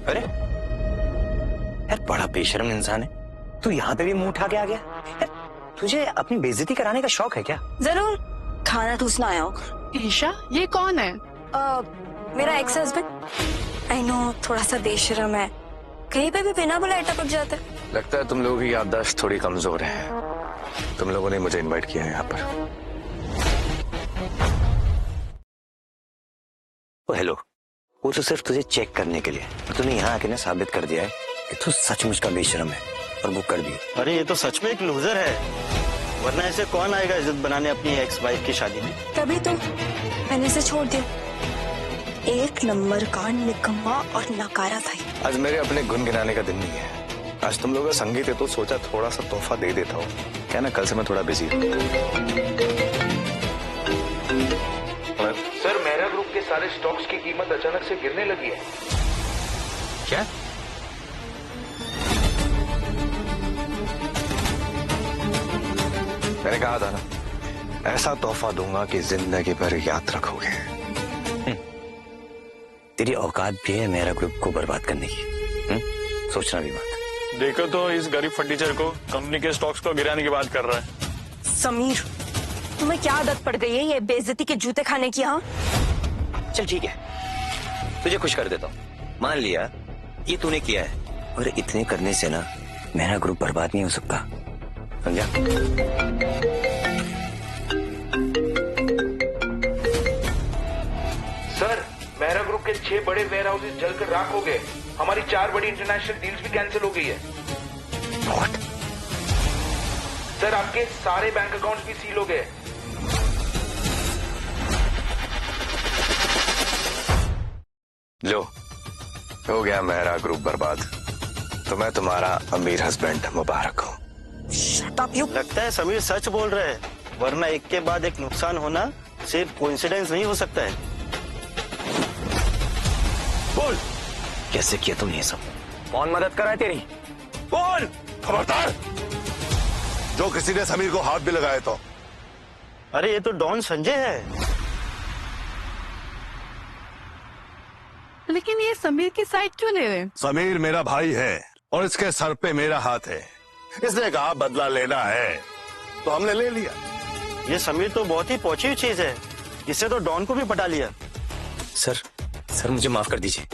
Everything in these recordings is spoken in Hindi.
अरे यार बड़ा बेशर्म इंसान है तू, यहाँ पे भी मुंह उठा के आ गया यार। तुझे अपनी बेइज्जती कराने का शौक है क्या? जरूर, खाना ठूसना आया हो। ईशा, ये कौन है? मेरा एक्स हस्बैंड। आई नो, थोड़ा सा बेशर्म है, कहीं पे भी बिना बुलाए टपक जाता है। लगता है तुम लोगों की याददाश्त थोड़ी कमजोर है। तुम लोगों ने मुझे इनवाइट किया है यहाँ पर। हेलो, वो तो सिर्फ तुझे चेक करने के लिए, तूने यहाँ आके ना साबित कर दिया है कि तू सचमुच का बेशर्म है, और वो कर भी। अरे ये तो सच में एक लूजर है, वरना ऐसे कौन आएगा इज्जत बनाने अपनी एक्स वाइफ की शादी में। तभी तो मैंने इसे छोड़ दिया, एक नंबर का निकम्मा और नकारा था। आज मेरे अपने गुन गिनाने का दिन नहीं है। आज तुम लोगों का संगीत है तो सोचा थोड़ा सा तोहफा दे देता हूँ। क्या ना, कल से मैं थोड़ा बिजी हूँ। सर, मेरा ग्रुप के सारे स्टॉक्स की कीमत अचानक से गिरने लगी है। क्या? मैंने कहा था ना, ऐसा तोहफा दूंगा कि जिंदगी भर याद रखोगे। तेरी औकात भी है मेरा ग्रुप को बर्बाद करने की? सोचना भी मत। देखो तो इस गरीब फर्नीचर को कंपनी के स्टॉक्स को गिराने की बात कर रहा है। समीर, तुम्हें क्या आदत पड़ गई है ये बेइज्जती के जूते खाने की? हाँ चल ठीक है, तुझे खुश कर देता हूँ। मान लिया ये तूने किया है, और इतने करने से ना मेरा ग्रुप बर्बाद नहीं हो सकता, समझा? सर, मेरा ग्रुप के 6 बड़े वेयर हाउसेज जलकर राख हो गए। हमारी 4 बड़ी इंटरनेशनल डील्स भी कैंसिल हो गई है। What? सर, आपके सारे बैंक अकाउंट्स भी सील हो गए। लो, हो गया मेरा ग्रुप बर्बाद। तो मैं तुम्हारा अमीर हस्बैंड मुबारक हूँ। Shut up, you। लगता है समीर सच बोल रहे हैं, वरना एक के बाद एक नुकसान होना सिर्फ कोइंसिडेंस नहीं हो सकता है। बोल, कैसे किया तुमने ये सब? कौन मदद कर रहा है तेरी? बोल। खबरदार, जो किसी ने समीर को हाथ भी लगाए तो। अरे ये तो डॉन संजय है। लेकिन ये समीर की साइड क्यों ले रहे? समीर मेरा भाई है और इसके सर पे मेरा हाथ है। इसने कहा बदला लेना है तो हमने ले लिया। ये समीर तो बहुत ही पहुंची हुई चीज है, इससे तो डॉन को भी पटा लिया। सर मुझे माफ कर दीजिए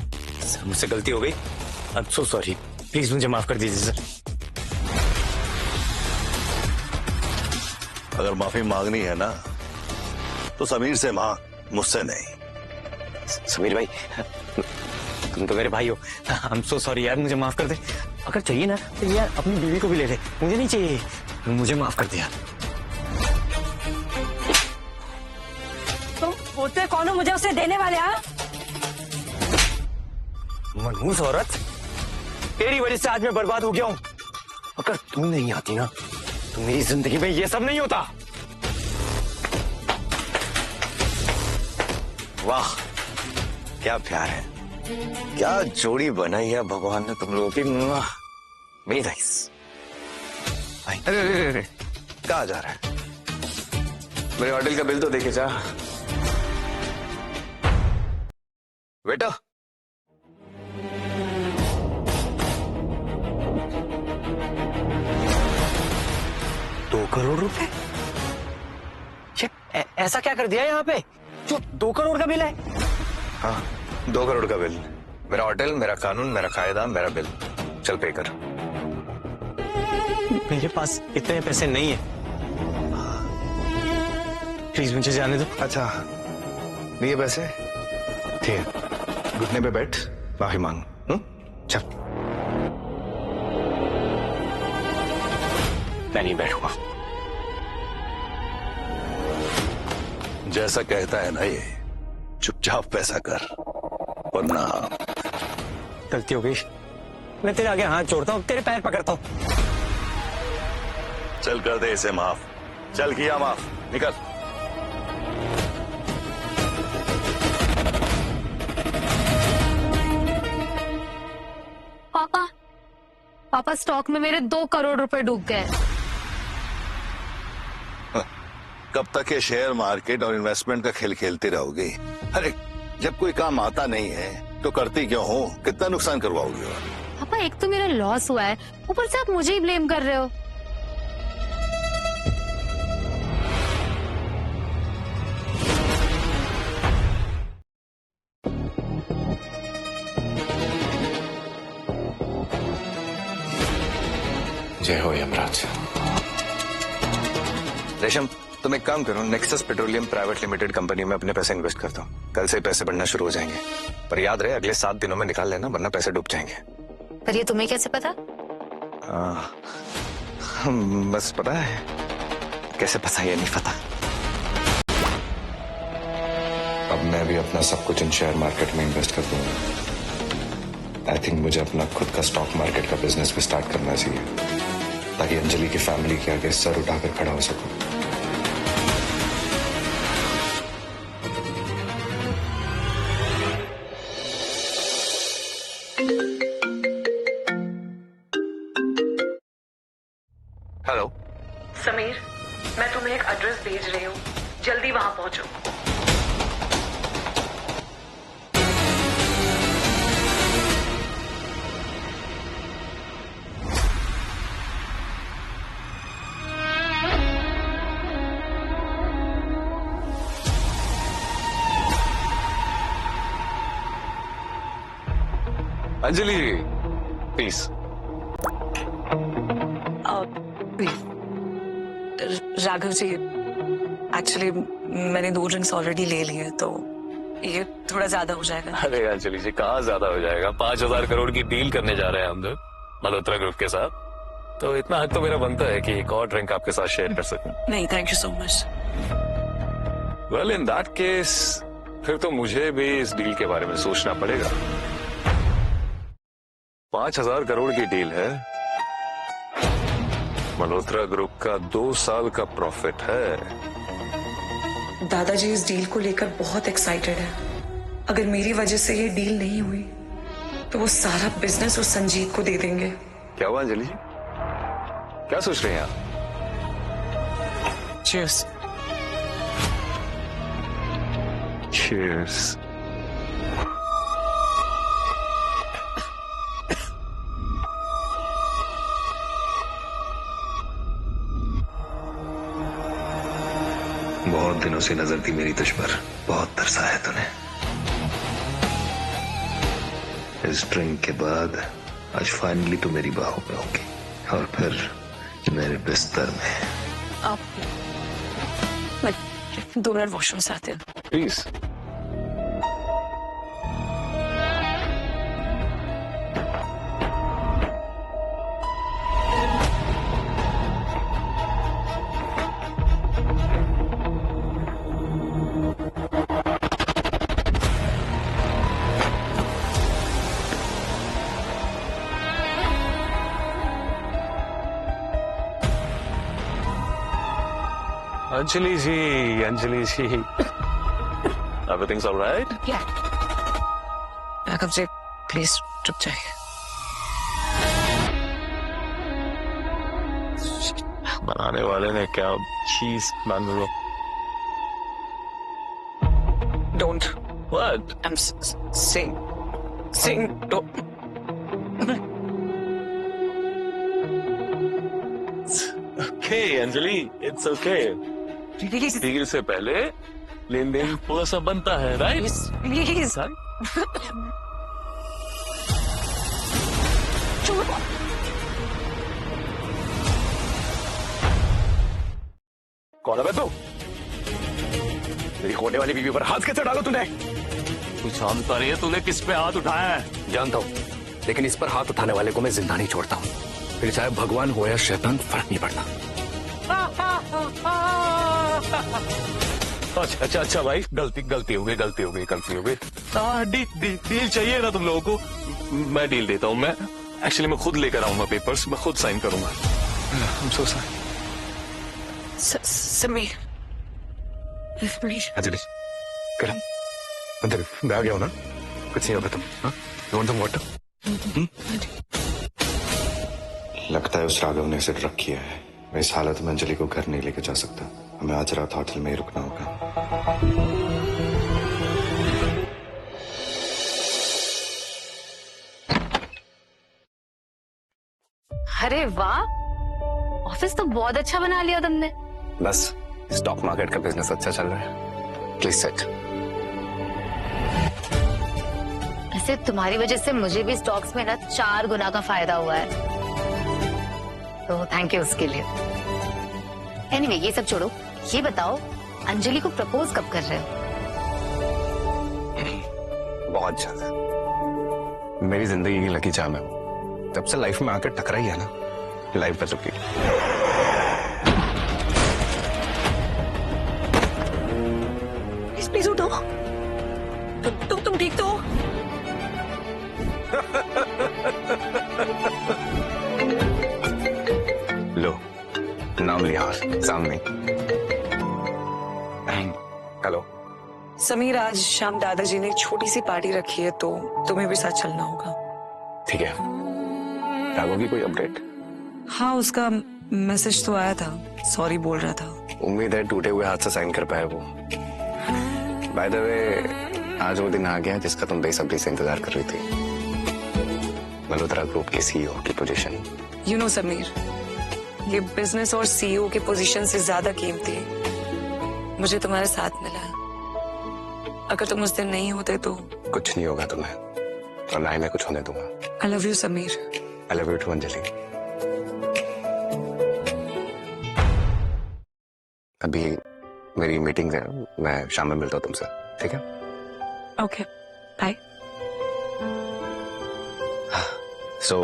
सर, मुझसे गलती हो गई। I am so sorry, please मुझे माफ कर दीजिए सर। अगर माफी मांगनी है ना तो समीर से मांग, मुझसे नहीं। समीर भाई, तुम तो मेरे भाई हो। आई एम सो सॉरी यार, मुझे माफ कर दे। अगर चाहिए ना तो यार अपनी बीवी को भी ले ले, मुझे नहीं चाहिए। मुझे माफ कर दिया। तुम होते कौन हो मुझे उसे देने वाले? हाँ, मनहूस औरत, तेरी वजह से आज मैं बर्बाद हो गया हूं। अगर तू नहीं आती ना तो मेरी जिंदगी में ये सब नहीं होता। वाह, क्या प्यार है, क्या जोड़ी बनाई है भगवान ने तुम लोगों की। Very nice. अरे अरे अरे, कहाँ जा रहा है? मेरे होटल का बिल तो देखे जा बेटा। 2 करोड़ रुपए? ऐसा क्या कर दिया यहाँ पे जो 2 करोड़ का बिल है? हाँ, 2 करोड़ का बिल। मेरा होटल, मेरा कानून, मेरा कायदा, मेरा बिल। चल पे कर। मेरे पास इतने पैसे नहीं है, प्लीज मुझे जाने दो। अच्छा, नहीं है पैसे? ठीक है, घुटने पे बैठ, माफी मांग। चल। मैं नहीं बैठूंगा। जैसा कहता है ना ये, चुपचाप पैसा कर वरना। गलती हो गई, मैं तेरे आगे हाथ जोड़ता हूँ, तेरे पैर पकड़ता हूँ। चल कर दे इसे माफ। चल किया माफ, निकल। पापा स्टॉक में मेरे 2 करोड़ रुपए डूब गए। कब तक ये शेयर मार्केट और इन्वेस्टमेंट का खेल खेलते रहोगे? अरे जब कोई काम आता नहीं है तो करती क्यों हो? कितना नुकसान करवाओगे? पापा एक तो मेरा लॉस हुआ है, ऊपर से आप मुझे ही ब्लेम कर रहे हो। जय हो यमराज। रेशम, तुम एक काम करो, nexus petroleum private limited company में अपने पैसे इन्वेस्ट करता हूँ। कल से पैसे बढ़ना शुरू हो जाएंगे, पर याद रहे अगले 7 दिनों में निकाल लेना, वरना पैसे डूब जाएंगे। पर ये तुम्हें कैसे पता? बस पता है, कैसे पता ये नहीं पता। अब मैं भी अपना सब कुछ इन शेयर मार्केट में इन्वेस्ट कर दूंगा। आई थिंक मुझे अपना खुद का स्टॉक मार्केट का बिजनेस भी स्टार्ट करना चाहिए, ताकि अंजलि की फैमिली के आगे सर उठाकर खड़ा हो सकूं। हेलो समीर, मैं तुम्हें एक एड्रेस भेज रही हूँ, जल्दी वहां पहुंचो। अंजलि प्लीज। राघव जी, एक्चुअली मैंने 2 ड्रिंक्स ऑलरेडी ले लिए, तो ये थोड़ा ज्यादा हो जाएगा। अरे अंजलि जी, कहाँ ज्यादा हो जाएगा? 5,000 करोड़ की डील करने जा रहे हैं हम लोग मल्होत्रा ग्रुप के साथ, तो इतना हक तो मेरा बनता है कि एक और ड्रिंक आपके साथ शेयर कर सकूं। नहीं, thank you so much. Well in that case फिर तो मुझे भी इस डील के बारे में सोचना पड़ेगा। 5,000 करोड़ की डील है, मल्होत्रा ग्रुप का 2 साल का प्रॉफिट है। दादाजी इस डील को लेकर बहुत एक्साइटेड है। अगर मेरी वजह से ये डील नहीं हुई तो वो सारा बिजनेस उस संजीत को दे देंगे। क्या हुआ अंजलि जी, क्या सोच रहे हैं आप? Cheers. Cheers. बहुत दिनों से नजर थी मेरी तुझ पर, बहुत तरसा है तूने। इस ड्रिंक के बाद आज फाइनली तू मेरी बाहों में होगी, और फिर मेरे बिस्तर में। आप 2 मिनट वॉशरूम से आते हैं please. Anjali ji, everything's all right? Raghav ji please रुक जाइए। बनाने वाले ने क्या चीज बन लो। Don't. What? I am saying don't. Okay, Anjali, it's okay. Please deal से पहले लेन देन थोड़ा सा बनता है, राइट? प्लीज। कौन है तू? मेरी होने वाली बीवी पर हाथ कैसे डाला तूने? तू जानता नहीं है तूने किस पे हाथ उठाया है? जानता हूँ, लेकिन इस पर हाथ उठाने वाले को मैं जिंदा नहीं छोड़ता हूँ। फिर चाहे भगवान हो या शैतान, फर्क नहीं पड़ता। अच्छा भाई, गलती हो गई। डील चाहिए ना तुम लोगों को? मैं डील देता हूँ। मैं खुद लेकर आऊंगा पेपर्स, मैं खुद साइन करूंगा। I'm so sorry. Sameer please. Anjali, कर अंदर मैं आ गया हूँ ना, कुछ नहीं होगा। तुम You want some water? लगता है उस राघव ने इसे ड्रग किया है। मैं इस हालत में अंजलि को घर नहीं लेके जा सकता। हमें आज रात होटल में ही रुकना होगा। अरे वाह, ऑफिस तो बहुत अच्छा बना लिया तुमने। बस स्टॉक मार्केट का बिजनेस अच्छा चल रहा है। Please set. ऐसे तुम्हारी वजह से मुझे भी स्टॉक्स में ना 4 गुना का फायदा हुआ है, तो थैंक यू उसके लिए। एनीवे ये सब छोड़ो, ये बताओ अंजलि को प्रपोज कब कर रहे हो? बहुत ज्यादा। मेरी जिंदगी की लकी चार्म है वो। जब से लाइफ में आकर टकराई है ना, लाइफ बच चुकी। प्लीज उठो। तुम ठीक तो हो? लो नाम लिया सामने। हेलो समीर, आज शाम दादाजी ने एक छोटी सी पार्टी रखी है, तो तुम्हें भी साथ चलना होगा। ठीक है। राघव की कोई अपडेट? हाँ, उसका मैसेज तो आया था, सॉरी बोल रहा था। उम्मीद है टूटे हुए हाथ से साइन कर पाए वो। बाय द वे, आज वो दिन आ गया जिसका तुम बेसब्री से इंतजार कर रही थी। मल्होत्रा ग्रुप के सीईओ की पोजीशन। यू नो समीर, ये बिजनेस और सीईओ की पोजीशन से ज्यादा कीमती मुझे तुम्हारे साथ मिला है। अगर तुम उस दिन नहीं होते तो कुछ नहीं होगा तुम्हें, और ना ही मैं कुछ होने दूंगा। I love you Sameer. I love you too Anjali. अभी मेरी मीटिंग है, मैं शाम में मिलता हूँ तुमसे, ठीक है? Okay, bye. So,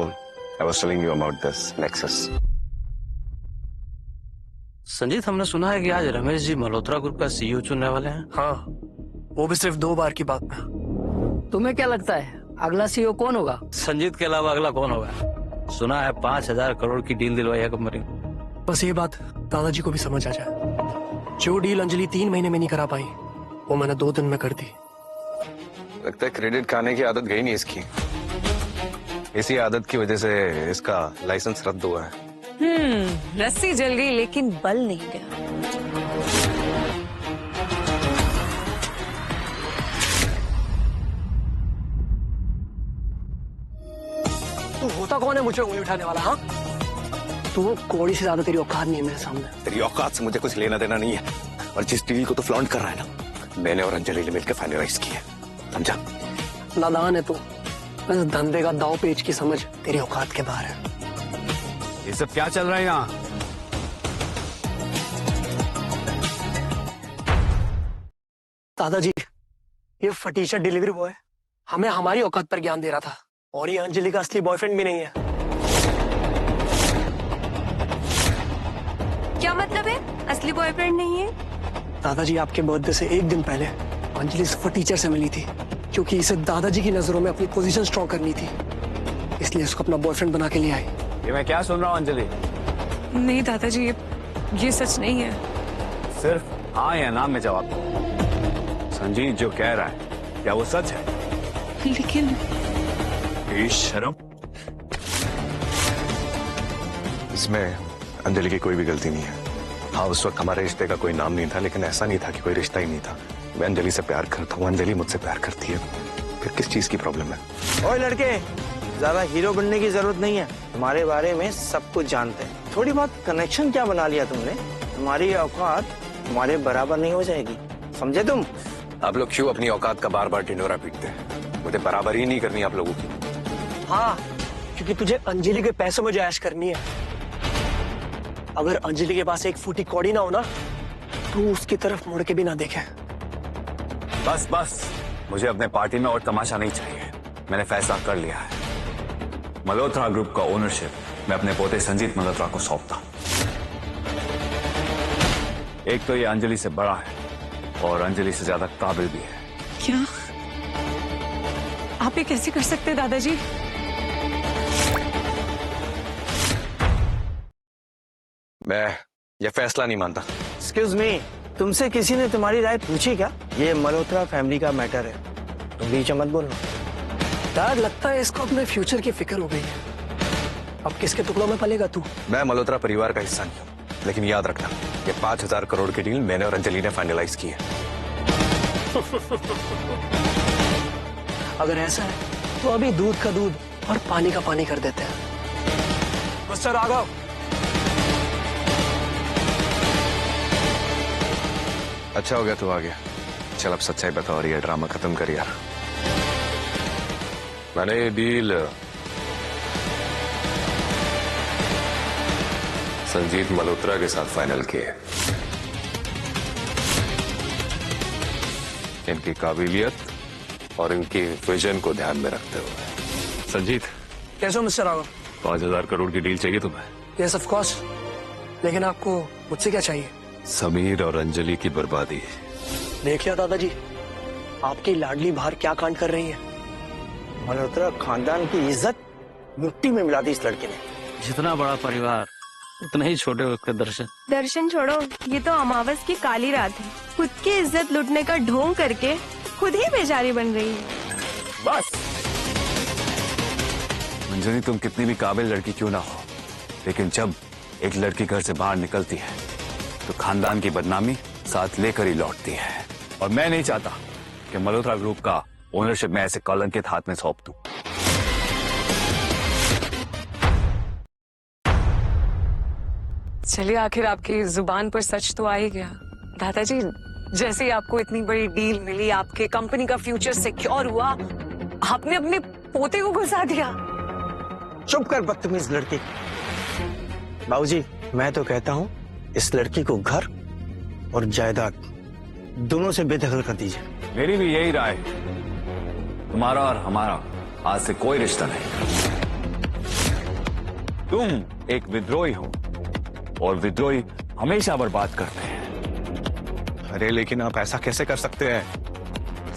I was telling you about this Nexus. Sanjeet, हमने सुना है कि आज रमेश जी मल्होत्रा ग्रुप का सीईओ चुनने वाले हैं। हाँ, वो भी सिर्फ 2 बार की बात में। तुम्हें क्या लगता है अगला सीईओ कौन होगा? संजीत के अलावा अगला कौन होगा? सुना है 5,000 करोड़ की डील दिलवाई है कंपनी। बस ये बात दादाजी को भी समझ आ जाए। जो डील अंजलि 3 महीने में नहीं करा पाई, वो मैंने 2 दिन में कर दी। लगता है क्रेडिट खाने की आदत गई नहीं इसकी। इसी आदत की वजह से इसका लाइसेंस रद्द हुआ है। रस्सी जल गई लेकिन बल नहीं गया। तू होता कौन है मुझे उंगली उठाने वाला? हाँ, तू कौड़ी से ज्यादा तेरी औकात नहीं है मेरे सामने। तेरी औकात से मुझे कुछ लेना देना नहीं है, और जिस डील को तू फ्लॉन्ट कर रहा है ना, मैंने और अंजलि ने मिलकर फाइनलाइज की है, समझा? नादान है तू। इस धंधे का दाव पेच की समझ तेरी औकात के बाहर है। ये सब क्या चल रहा है यहाँ? दादाजी, ये फटीचर डिलीवरी बॉय हमें हमारी औकात पर ज्ञान दे रहा था, और ये अंजलि का असली बॉयफ्रेंड भी नहीं है। क्या मतलब है असली बॉयफ्रेंड नहीं है? दादाजी, आपके बर्थडे से 1 दिन पहले अंजलि इस फटीचर से मिली थी, क्योंकि इसे दादाजी की नजरों में अपनी पोजीशन स्ट्रॉन्ग करनी थी, इसलिए इसको अपना बॉयफ्रेंड बना के ले आई। ये मैं क्या सुन रहा हूँ अंजलि? नहीं दादाजी, ये सच नहीं है। सिर्फ हाँ या ना में जवाब दो। संजीत जो कह रहा है, क्या वो सच है? लेकिन शर्म। इसमें अंजलि की कोई भी गलती नहीं है। हाँ, उस वक्त हमारे रिश्ते का कोई नाम नहीं था, लेकिन ऐसा नहीं था कि कोई रिश्ता ही नहीं था। मैं अंजलि से प्यार करता हूँ, अंजलि मुझसे प्यार करती है, फिर किस चीज की प्रॉब्लम है? ओए लड़के, ज्यादा हीरो बनने की जरूरत नहीं है। तुम्हारे बारे में सब कुछ जानते हैं। थोड़ी बहुत कनेक्शन क्या बना लिया तुमने? तुम्हारी औकात तुम्हारे बराबर नहीं हो जाएगी, समझे तुम? आप लोग क्यों अपनी औकात का बार बार टिंडोरा पीटते हैं? मुझे बराबर ही नहीं करनी आप लोगों की। हाँ, क्योंकि तुझे अंजलि के पैसों में जायश करनी है। अगर अंजलि के पास 1 फूटी कौड़ी ना हो ना, तो उसकी तरफ मुड़ के भी ना देखे। बस बस, मुझे अपने पार्टी में और तमाशा नहीं चाहिए। मैंने फैसला कर लिया है, मल्होत्रा ग्रुप का ओनरशिप मैं अपने पोते संजीत मल्होत्रा को सौंपता हूं। एक तो ये अंजलि से बड़ा है, और अंजलि से ज्यादा काबिल भी है। क्या आप ये कैसे कर सकते हैं दादाजी? मैं ये फैसला नहीं मानता। एक्सक्यूज मी, तुमसे किसी ने तुम्हारी राय पूछी क्या? ये मल्होत्रा फैमिली का मैटर है, तुम बीच में मत बोलना। डर लगता है इसको अपने फ्यूचर की फिक्र हो गई है। अब किसके टुकड़ों में पलेगा तू? मैं मल्होत्रा परिवार का हिस्सा नहीं हूँ, लेकिन याद रखना, ये 5,000 करोड़ की डील मैंने और अंजलि ने फाइनलाइज की है। अगर ऐसा है तो अभी दूध का दूध और पानी का पानी कर देते हैं। मिस्टर राघव, अच्छा हो गया तू आ गया। चल अब सच्चाई बता और ये ड्रामा खत्म कर यार। मैंने ये डील संजीत मल्होत्रा के साथ फाइनल की है। इनकी काबिलियत और इनकी विजन को ध्यान में रखते हुए। संजीत, कैसे हो मिस्टर राघव? 5,000 करोड़ की डील चाहिए तुम्हें? यस ऑफ कोर्स, लेकिन आपको मुझसे क्या चाहिए? समीर और अंजलि की बर्बादी। देख लिया दादाजी, आपकी लाडली बाहर क्या कांड कर रही है। मल्होत्रा खानदान की इज्जत मिट्टी में मिला दी इस लड़के ने। जितना बड़ा परिवार उतना ही छोटे उसके दर्शन। दर्शन छोड़ो, ये तो अमावस की काली रात है। खुद की इज्जत लुटने का ढोंग करके खुद ही बेचारी बन रही है। बस अंजलि, तुम कितनी भी काबिल लड़की क्यों ना हो, लेकिन जब एक लड़की घर से बाहर निकलती है तो खानदान की बदनामी साथ लेकर ही लौटती है। और मैं नहीं चाहता कि मल्होत्रा ग्रुप का ओनरशिप मैं ऐसे कलंकित हाथ में सौंप दूं। चलिए, आखिर आपकी जुबान पर सच तो आ ही गया। दादाजी, जैसे ही आपको इतनी बड़ी डील मिली, आपके कंपनी का फ्यूचर सिक्योर हुआ, आपने अपने पोते को घुसा दिया। चुप कर बदतमीज लड़की। बाबूजी, मैं तो कहता हूँ इस लड़की को घर और जायदाद दोनों से बेदखल कर दीजिए। मेरी भी यही राय। तुम्हारा और हमारा आज से कोई रिश्ता नहीं। तुम एक विद्रोही हो और विद्रोही हमेशा बर्बाद करते हैं। अरे लेकिन आप ऐसा कैसे कर सकते हैं?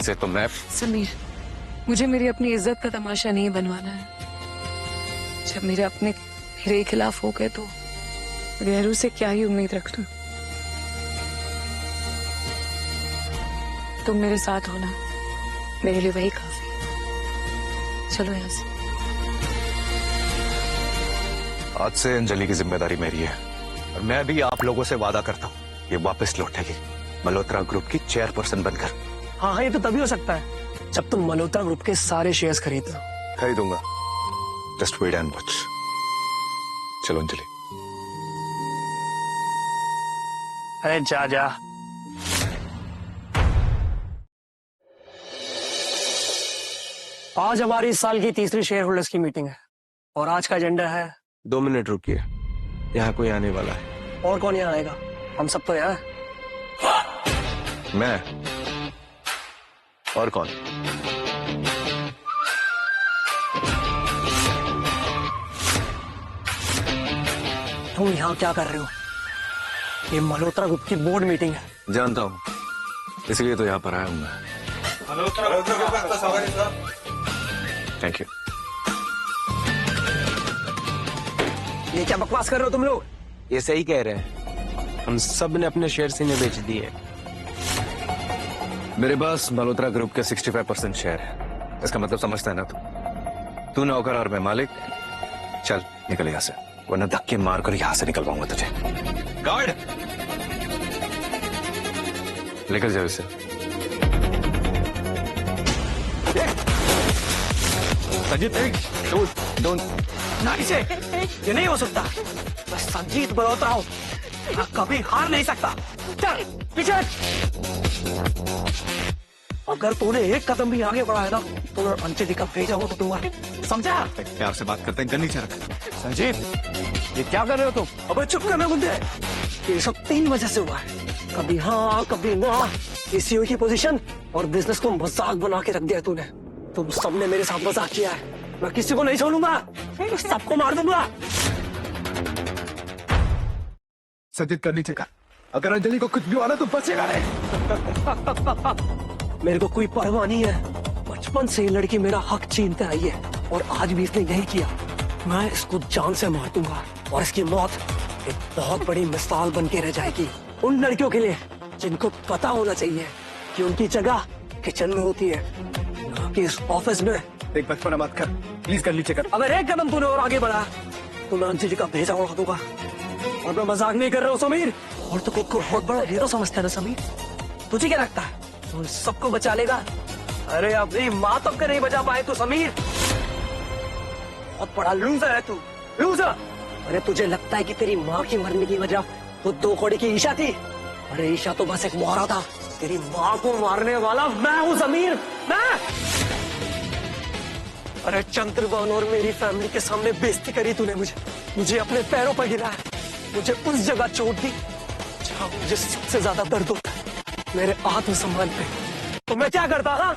इसे तो मैं। समीर, मुझे मेरी अपनी इज्जत का तमाशा नहीं बनवाना है। जब मेरे अपने मेरे खिलाफ हो गए तो गैरों से क्या ही उम्मीद रख लूं। तुम मेरे साथ होना मेरे लिए वही काफी है। चलो यहाँ से। आज से अंजलि की जिम्मेदारी मेरी है और मैं भी आप लोगों से वादा करता हूँ ये वापस लौटेगी मल्होत्रा ग्रुप की चेयरपर्सन बनकर। हाँ, ये तो तभी हो सकता है जब तुम मल्होत्रा ग्रुप के सारे शेयर्स खरीद लो। खरीदूंगा। Just wait and watch. चलो अंजलि। अरे जा जा। आज हमारी इस साल की तीसरी शेयर होल्डर्स की मीटिंग है और आज का एजेंडा है। 2 मिनट रुकिए, यहाँ कोई आने वाला है। और कौन यहाँ आएगा? हम सब तो यहाँ हैं। मैं और कौन? तुम यहाँ क्या कर रहे हो? ये मल्होत्रा ग्रुप की बोर्ड मीटिंग है। जानता हूँ, इसलिए तो यहाँ पर आया हूँ मैं। Thank you. ये क्या बकवास कर रहे हो तुम लोग? ये सही कह रहे हैं, हम सब ने अपने शेयर इन्हें बेच दिए। मेरे पास मल्होत्रा ग्रुप के 65% शेयर है। इसका मतलब समझता है ना तू नौकर और मैं मालिक। चल निकल यहाँ से, वरना धक्के मार कर यहाँ से निकलवाऊंगा तुझे। गार्ड, निकल जाओ इससे। संजीत, डोंट। नहीं से ये नहीं हो सकता। मैं संजीत मल्होत्रा हूँ, मैं कभी हार नहीं सकता। चल पीछे। अगर तूने एक कदम भी आगे बढ़ाया ना तो मैं अंजलि का भेजा हो तो दूंगा, समझा? प्यार से बात करते हैं, गन नीचे रख। संजीत, ये क्या कर रहे हो तुम? अबे चुप करना मुझे। ये सब 3 वजह से हुआ है, कभी हाँ कभी ना। सीईओ की पोजीशन और बिजनेस को मजाक बना के रख दिया तूने। तुम सबने मेरे साथ मजाक किया है, मैं किसी को नहीं छोड़ूंगा, सबको मार दूंगा। संजीत कर नीचे कर, अगर अंजलि को कुछ भी हुआ ना तो बचेगा नहीं। मेरे को कोई परवाह नहीं है। बचपन से ये लड़की मेरा हक छीनते आई है और आज भी इसने यही किया। मैं इसको जान से मार दूंगा और इसकी मौत एक बहुत बड़ी मिसाल बन के रह जाएगी उन लड़कियों के लिए जिनको पता होना चाहिए कि उनकी जगह किचन में होती है, ना कि इस ऑफिस में। एक बचपना मत कर, प्लीज कर नीचे कर। अगर एक कदम तूने और आगे बढ़ा तो मैं अंजलि का भेजा उड़ा दूंगा। और मैं मजाक नहीं कर रहा हूँ समीर। और तो खुद को बहुत बड़ा हीरो समझता है ना समीर? तुझे क्या लगता है तो सबको बचा लेगा? अरे अपनी माँ तक के नहीं बचा पाए तो समीर बहुत बड़ा लूजर है तू, लूजर। अरे तुझे लगता है कि तेरी माँ की मरने की वजह वो 2 कौड़ी की ईशा थी? अरे ईशा तो बस एक मोहरा था। तेरी माँ को मारने वाला मैं हूँ समीर, मैं। अरे चंद्रभान और मेरी फैमिली के सामने बेइज्जती करी तूने मुझे अपने पैरों पर गिराया, मुझे उस जगह चोट दी जहाँ मुझे सबसे ज्यादा दर्द होता है, मेरे आत्मसम्मान पे। तो मैं क्या करता था?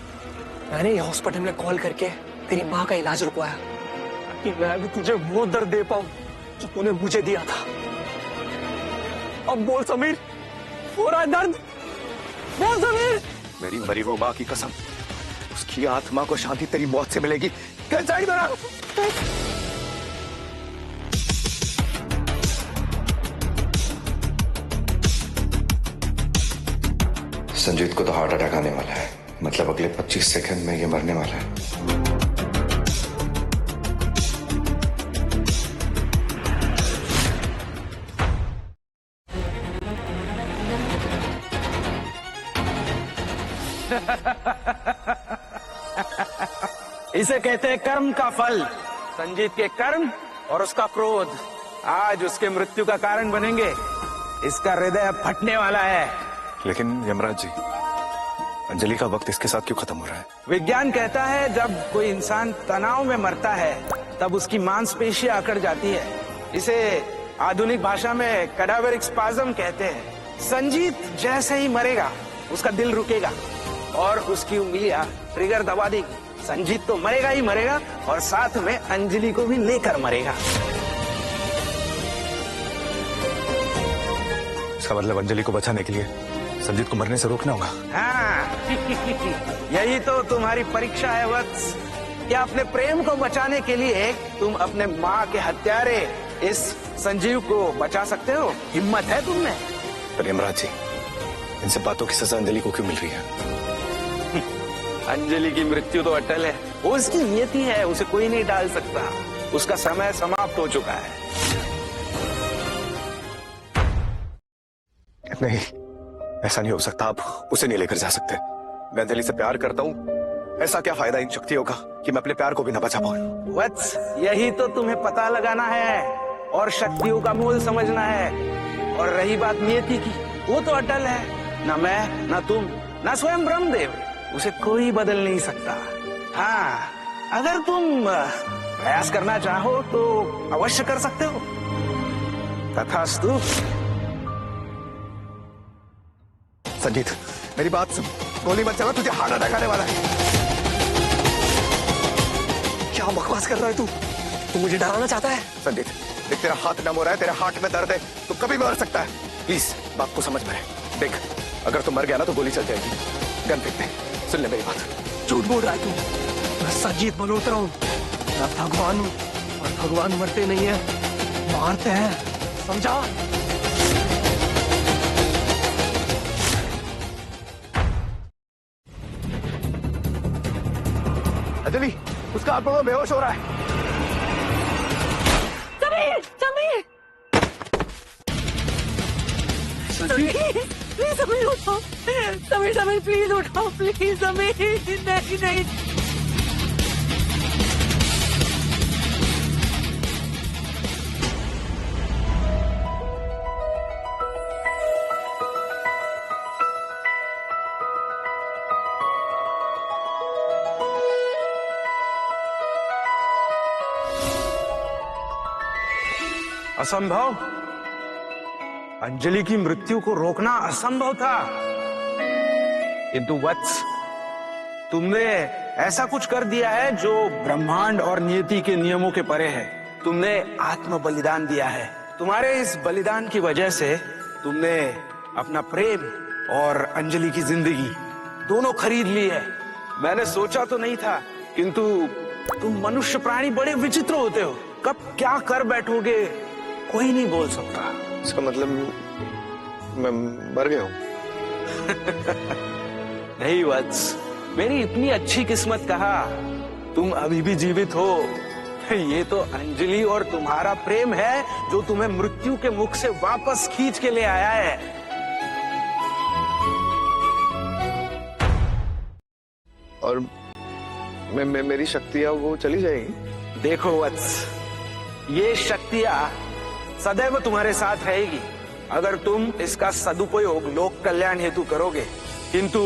मैंने ये हॉस्पिटल में कॉल करके तेरी माँ का इलाज रुकवाया कि मैं भी तुझे वो दर्द दे पाऊं जो तूने मुझे दिया था। अब बोल समीर, हो रहा है दर्द? बोल समीर। मेरी मरी हुई माँ की कसम, उसकी आत्मा को शांति तेरी मौत से मिलेगी। साइड में संजीत को तो हार्ट अटैक आने वाला है, मतलब अगले 25 सेकंड में ये मरने वाला है। इसे कहते हैं कर्म का फल। संजीत के कर्म और उसका क्रोध आज उसके मृत्यु का कारण बनेंगे। इसका हृदय फटने वाला है। लेकिन यमराज जी, अंजलि का वक्त इसके साथ क्यों खत्म हो रहा है? विज्ञान कहता है जब कोई इंसान तनाव में मरता है तब उसकी मांसपेशियां अकड़ जाती है। इसे आधुनिक भाषा में कैडावरिक स्पाज्म कहते हैं। संजीत जैसे ही मरेगा उसका दिल रुकेगा और उसकी उंगलियां ट्रिगर दबा देगी। संजीत तो मरेगा ही मरेगा और साथ में अंजलि को भी लेकर मरेगा। इसका मतलब अंजलि को बचाने के लिए संजीत को मरने से रोकना होगा। हाँ यही तो तुम्हारी परीक्षा है वत्स। क्या अपने प्रेम को बचाने के लिए तुम अपने माँ के हत्यारे इस संजीव को बचा सकते हो? हिम्मत है तुम में? पर यमराज जी, इन सब बातों की सजा अंजलि को क्यों मिल रही है? अंजलि की मृत्यु तो अटल है, वो उसकी नियति है, उसे कोई नहीं डाल सकता। उसका समय समाप्त हो चुका है। नहीं, ऐसा नहीं हो सकता। आप उसे नहीं लेकर जा सकते। मैं अंजलि से प्यार करता हूँ। ऐसा क्या फायदा इन शक्तियों का कि मैं अपने प्यार को भी न बचा पाऊं? वत्स, यही तो तुम्हें पता लगाना है और शक्तियों का मोल समझना है। और रही बात नियति की, वो तो अटल है। ना मैं, ना तुम, ना स्वयं ब्रह्मदेव, उसे कोई बदल नहीं सकता। हाँ, अगर तुम प्रयास करना चाहो तो अवश्य कर सकते हो। तथास्तु। संजीत, मेरी बात सुन। गोली मत चला, तुझे हार्ट अटैक आने वाला है। क्या बकवास कर रहा है तू? तू मुझे डराना चाहता है? संजीत, देख तेरा हाथ नम हो रहा है, तेरे हार्ट में दर्द है, तू कभी मर सकता है। प्लीज बात को समझ में। देख, अगर तू मर गया ना तो गोली चल जाएगी। गन फेंक दे। सुन ले मेरी बात। झूठ बोल रहा है तू। मैं संजीत मल्होत्रा हूँ, मैं भगवान हूँ और भगवान मरते नहीं है, मारते हैं, समझा? अंजलि, उसका आत्मा बेहोश हो रहा है। समीर, समीर, प्लीज समीर उठाओ। समीर, समीर प्लीज उठाओ, प्लीज समीर। नहीं नहीं। असंभव। अंजलि की मृत्यु को रोकना असंभव था। किंतु वत्स, तुमने ऐसा कुछ कर दिया है जो ब्रह्मांड और नियति के नियमों के परे है। तुमने आत्म बलिदान दिया है। तुम्हारे इस बलिदान की वजह से तुमने अपना प्रेम और अंजलि की जिंदगी दोनों खरीद ली है। मैंने सोचा तो नहीं था, किंतु तुम मनुष्य प्राणी बड़े विचित्र होते हो। कब क्या कर बैठोगे कोई नहीं बोल सकता। इसका मतलब मैं मर गया हूँ? नहीं वत्स, मेरी इतनी अच्छी किस्मत कहा, तुम अभी भी जीवित हो। ये तो अंजलि और तुम्हारा प्रेम है जो तुम्हें मृत्यु के मुख से वापस खींच के ले आया है। और मेरी शक्तियां वो चली जाएगी? देखो वत्स, ये शक्तियां सदैव तुम्हारे साथ रहेगी अगर तुम इसका सदुपयोग लोक कल्याण हेतु करोगे। किंतु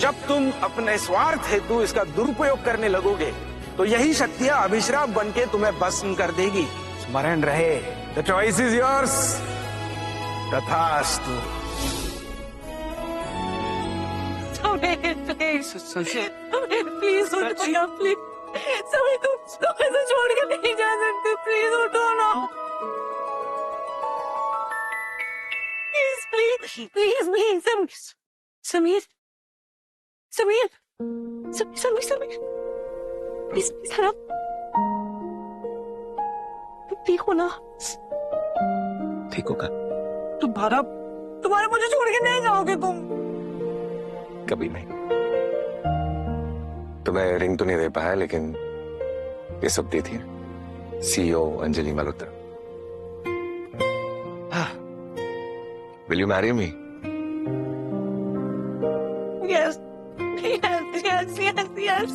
जब तुम अपने स्वार्थ हेतु इसका दुरुपयोग करने लगोगे तो यही शक्तियां अभिश्राप बनके तुम्हें भस्म कर देगी। स्मरण रहे, द चॉइस इज योर्स। तथास्तु। प्लीज उठो ना, प्लीज। समीर तुम ऐसे छोड़ के नहीं जा सकते, प्लीज उठो ना। Please please please Sameer Sameer Sameer Sameer Sameer please please हरा, तुम ठीक हो ना? ठीक होगा। तुम्हारे मुझे छोड़ के नहीं जाओगे तुम? कभी नहीं। तुम्हें रिंग तो नहीं दे पाया लेकिन ये सब दी थी। CEO Anjali Malhotra. Will you marry me? Yes, yes, yes, yes, yes.